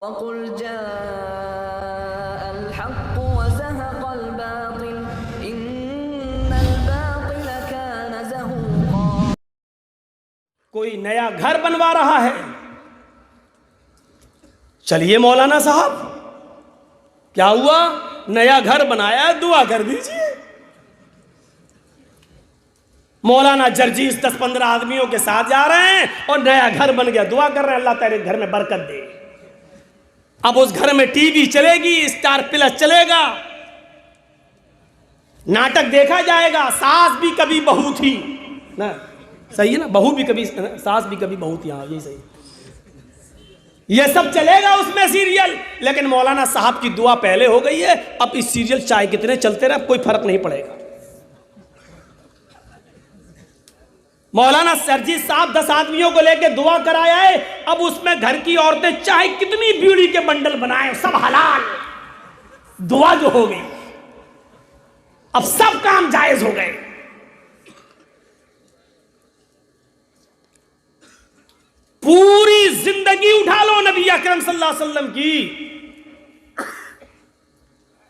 वक़ुल जाअल हक़्क़ु व ज़हक़ल बातिल इन्नल बातिल कान ज़हूक़ा। कोई नया घर बनवा रहा है, चलिए मौलाना साहब क्या हुआ, नया घर बनाया है, दुआ कर दीजिए। मौलाना जर्जीस 10-15 आदमियों के साथ जा रहे हैं और नया घर बन गया, दुआ कर रहे हैं अल्लाह तेरे घर में बरकत दे। अब उस घर में टीवी चलेगी, स्टार प्लस चलेगा, नाटक देखा जाएगा, सास भी कभी बहू थी ना, सही है ना, बहू भी कभी सास भी कभी बहू थी, हाँ यही सही, ये सब चलेगा उसमें सीरियल। लेकिन मौलाना साहब की दुआ पहले हो गई है, अब इस सीरियल चाहे कितने चलते रहे कोई फर्क नहीं पड़ेगा। मौलाना सरजीत साहब 10 आदमियों को लेकर दुआ कराया है, अब उसमें घर की औरतें चाहे कितनी बीड़ी के बंडल बनाए सब हलाल, दुआ जो हो गई, अब सब काम जायज हो गए। पूरी जिंदगी उठा लो नबी अकरम सल्लल्लाहु अलैहि वसल्लम की,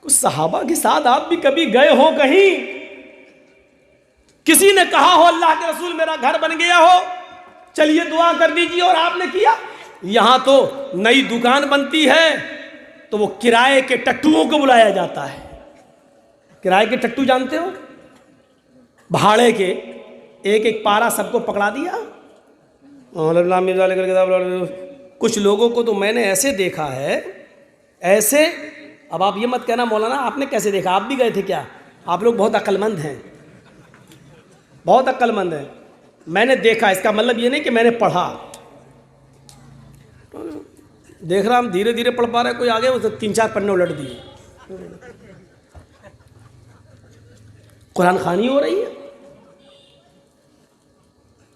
कुछ सहाबा के साथ आप भी कभी गए हो कहीं, किसी ने कहा हो अल्लाह के रसूल मेरा घर बन गया हो, चलिए दुआ कर दीजिए, और आपने किया। यहां तो नई दुकान बनती है तो वो किराए के टट्टुओं को बुलाया जाता है। किराए के टट्टू जानते हो, भाड़े के, एक एक पारा सबको पकड़ा दिया। कुछ लोगों को तो मैंने ऐसे देखा है, ऐसे, अब आप ये मत कहना मौलाना आपने कैसे देखा, आप भी गए थे क्या, आप लोग बहुत अक्लमंद हैं, बहुत अक्लमंद है। मैंने देखा, इसका मतलब ये नहीं कि मैंने पढ़ा, देख रहा हम धीरे धीरे पढ़ पा रहे, कोई आगे वो 3-4 पन्ने उलट दिए, कुरान खानी हो रही है।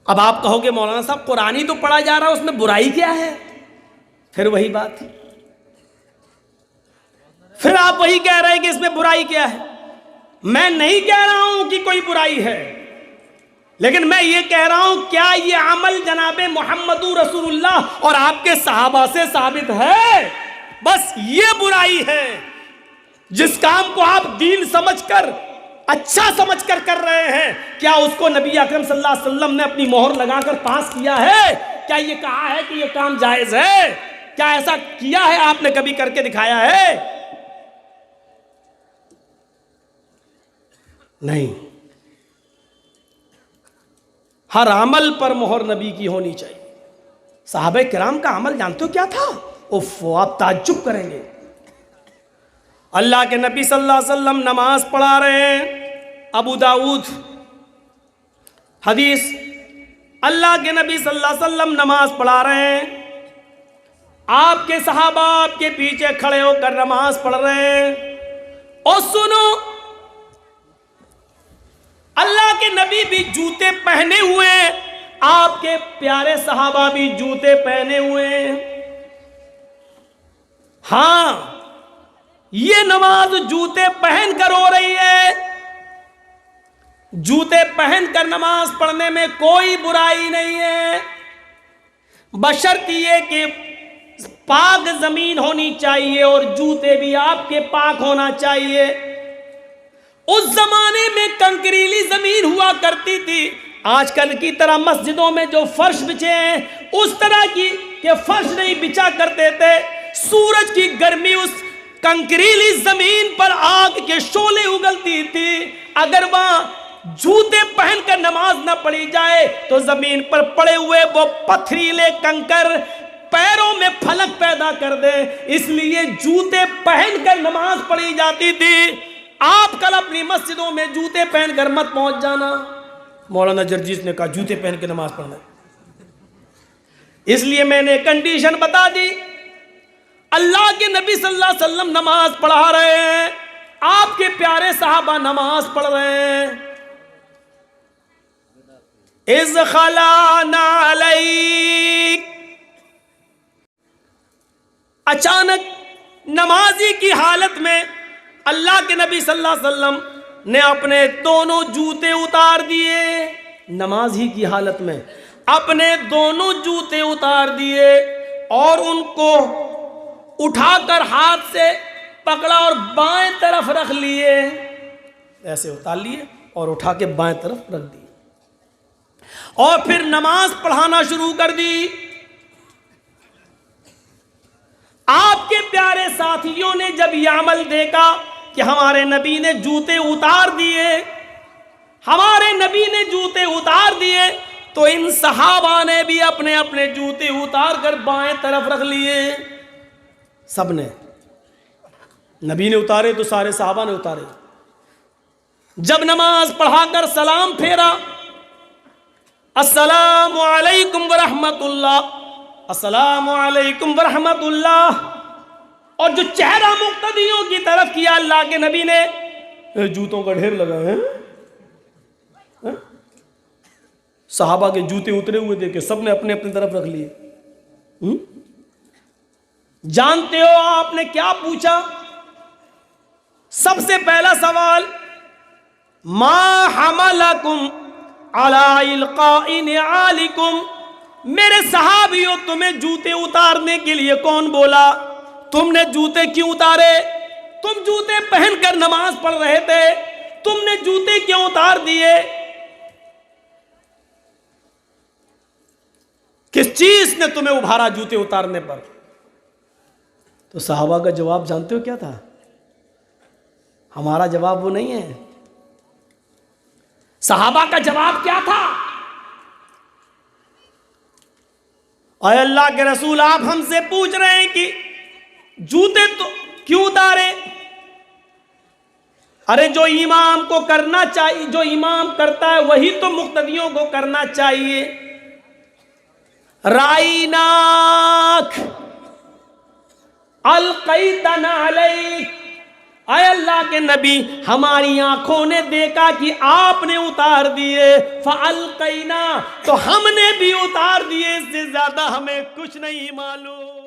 अब आप कहोगे मौलाना साहब कुरान ही तो पढ़ा जा रहा है, उसमें बुराई क्या है, फिर वही बात है, फिर आप वही कह रहे हैं कि इसमें बुराई क्या है। मैं नहीं कह रहा हूं कि कोई बुराई है, लेकिन मैं ये कह रहा हूं क्या ये अमल जनाबे मोहम्मदुर रसूलुल्लाह और आपके सहाबा से साबित है। बस ये बुराई है, जिस काम को आप दीन समझकर, अच्छा समझकर कर रहे हैं, क्या उसको नबी अकरम सल्लल्लाहु अलैहि वसल्लम ने अपनी मोहर लगाकर पास किया है? क्या ये कहा है कि ये काम जायज है? क्या ऐसा किया है आपने, कभी करके दिखाया है? नहीं। हर अमल पर मोहर नबी की होनी चाहिए। साहबे किराम का अमल जानते हो क्या था? उफ, आप ताज्जुब करेंगे। अल्लाह के नबी सल्लल्लाहु अलैहि वसल्लम नमाज पढ़ा रहे हैं, अबू दाऊद हदीस, अल्लाह के नबी सल्लल्लाहु अलैहि वसल्लम नमाज पढ़ा रहे हैं, आपके सहाबा आपके पीछे खड़े होकर नमाज पढ़ रहे हैं। और सुनो, अल्लाह के नबी भी जूते पहने हुए हैं, आपके प्यारे सहाबा भी जूते पहने हुए हैं। हां, ये नमाज जूते पहन कर हो रही है, जूते पहनकर नमाज पढ़ने में कोई बुराई नहीं है, बशर्ते ये कि पाक जमीन होनी चाहिए और जूते भी आपके पाक होना चाहिए। उस जमाने में कंकरीली जमीन हुआ करती थी, आजकल की तरह मस्जिदों में जो फर्श बिछे हैं उस तरह की के फर्श नहीं बिछा करते थे। सूरज की गर्मी उस कंकरीली जमीन पर आग के शोले उगलती थी। अगर वहां जूते पहनकर नमाज न पढ़ी जाए तो जमीन पर पड़े हुए वो पथरीले कंकर पैरों में फलक पैदा कर दे, इसलिए जूते पहनकर नमाज पढ़ी जाती थी। आप कल अपनी मस्जिदों में जूते पहनकर मत पहुंच जाना। मौलाना जर्जीस ने कहा जूते पहन के नमाज पढ़ना, इसलिए मैंने कंडीशन बता दी। अल्लाह के नबी सल्लल्लाहु अलैहि वसल्लम नमाज पढ़ा रहे हैं, आपके प्यारे साहबा नमाज पढ़ रहे हैं। इज़ खलाना अलैक, अचानक नमाजी की हालत में अल्लाह के नबी सल्लल्लाहु अलैहि वसल्लम ने अपने दोनों जूते उतार दिए। नमाज ही की हालत में अपने दोनों जूते उतार दिए और उनको उठाकर हाथ से पकड़ा और बाएं तरफ रख लिए, ऐसे उतार लिए और उठा के बाएं तरफ रख दिए, और फिर नमाज पढ़ाना शुरू कर दी। आपके प्यारे साथियों ने जब यह अमल देखा कि हमारे नबी ने जूते उतार दिए, हमारे नबी ने जूते उतार दिए, तो इन सहाबा ने भी अपने अपने जूते उतार कर बाएं तरफ रख लिए। सबने, नबी ने उतारे तो सारे सहाबा ने उतारे। जब नमाज पढ़ाकर सलाम फेरा, अस्सलामु अलैकुम व रहमतुल्लाह, अस्सलामु अलैकुम व रहमतुल्लाह, और जो चेहरा मुक्तदियों की तरफ किया, अल्लाह के नबी ने जूतों का ढेर लगा है, सहाबा के जूते उतरे हुए देखे, सबने अपने अपनी तरफ रख लिए। जानते हो आपने क्या पूछा? सबसे पहला सवाल, मा हमलकुम अला इल्काइ निआलिकुम, मेरे सहाबियों तुम्हें जूते उतारने के लिए कौन बोला? तुमने जूते क्यों उतारे? तुम जूते पहनकर नमाज पढ़ रहे थे, तुमने जूते क्यों उतार दिए? किस चीज ने तुम्हें उभारा जूते उतारने पर? तो सहाबा का जवाब जानते हो क्या था? हमारा जवाब वो नहीं है। सहाबा का जवाब क्या था? और अल्लाह के रसूल, आप हमसे पूछ रहे हैं कि जूते तो क्यों उतारे? अरे जो इमाम को करना चाहिए, जो इमाम करता है वही तो मुक्तदियों को करना चाहिए। राइनाक अलकैतना अलैक, आय अल्लाह के नबी, हमारी आंखों ने देखा कि आपने उतार दिए, फअलकैना, तो हमने भी उतार दिए, इससे ज्यादा हमें कुछ नहीं मालूम।